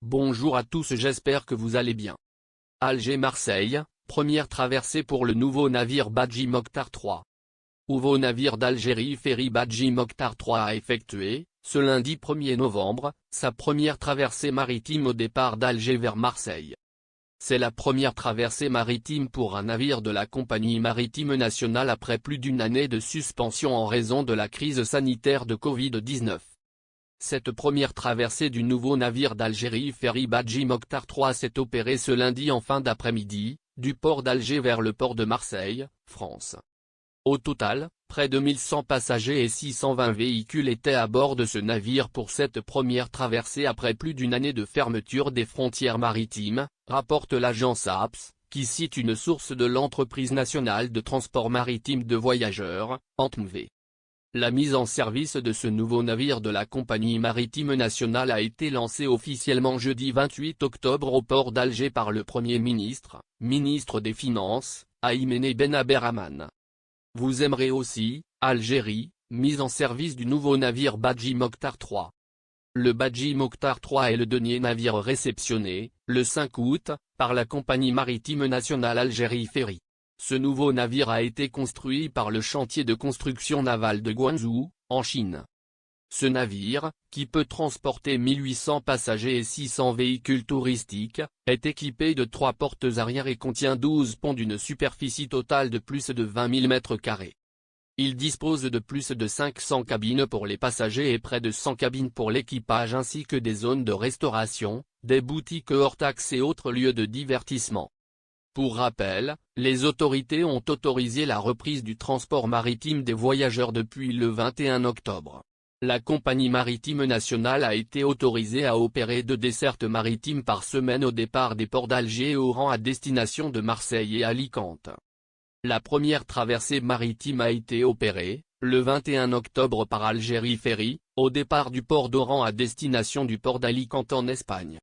Bonjour à tous, j'espère que vous allez bien. Alger-Marseille, première traversée pour le nouveau navire Badji Mokhtar III. Nouveau navire d'Algérie Ferry Badji Mokhtar III a effectué, ce lundi 1er novembre, sa première traversée maritime au départ d'Alger vers Marseille. C'est la première traversée maritime pour un navire de la compagnie maritime nationale après plus d'une année de suspension en raison de la crise sanitaire de Covid-19. Cette première traversée du nouveau navire d'Algérie Ferry Badji Mokhtar III s'est opérée ce lundi en fin d'après-midi, du port d'Alger vers le port de Marseille, France. Au total, près de 1100 passagers et 620 véhicules étaient à bord de ce navire pour cette première traversée après plus d'une année de fermeture des frontières maritimes, rapporte l'agence APS, qui cite une source de l'entreprise nationale de transport maritime de voyageurs, ENTMV. La mise en service de ce nouveau navire de la compagnie maritime nationale a été lancée officiellement jeudi 28 octobre au port d'Alger par le Premier ministre, ministre des Finances, Ahmed Ben Abderrahmane. Vous aimerez aussi, Algérie, mise en service du nouveau navire Badji Mokhtar III. Le Badji Mokhtar III est le dernier navire réceptionné, le 5 août, par la compagnie maritime nationale Algérie Ferry. Ce nouveau navire a été construit par le chantier de construction navale de Guangzhou, en Chine. Ce navire, qui peut transporter 1800 passagers et 600 véhicules touristiques, est équipé de 3 portes arrière et contient 12 ponts d'une superficie totale de plus de 20 000 m². Il dispose de plus de 500 cabines pour les passagers et près de 100 cabines pour l'équipage ainsi que des zones de restauration, des boutiques hors taxes et autres lieux de divertissement. Pour rappel, les autorités ont autorisé la reprise du transport maritime des voyageurs depuis le 21 octobre. La compagnie maritime nationale a été autorisée à opérer 2 dessertes maritimes par semaine au départ des ports d'Alger et Oran à destination de Marseille et Alicante. La première traversée maritime a été opérée, le 21 octobre par Algérie Ferry, au départ du port d'Oran à destination du port d'Alicante en Espagne.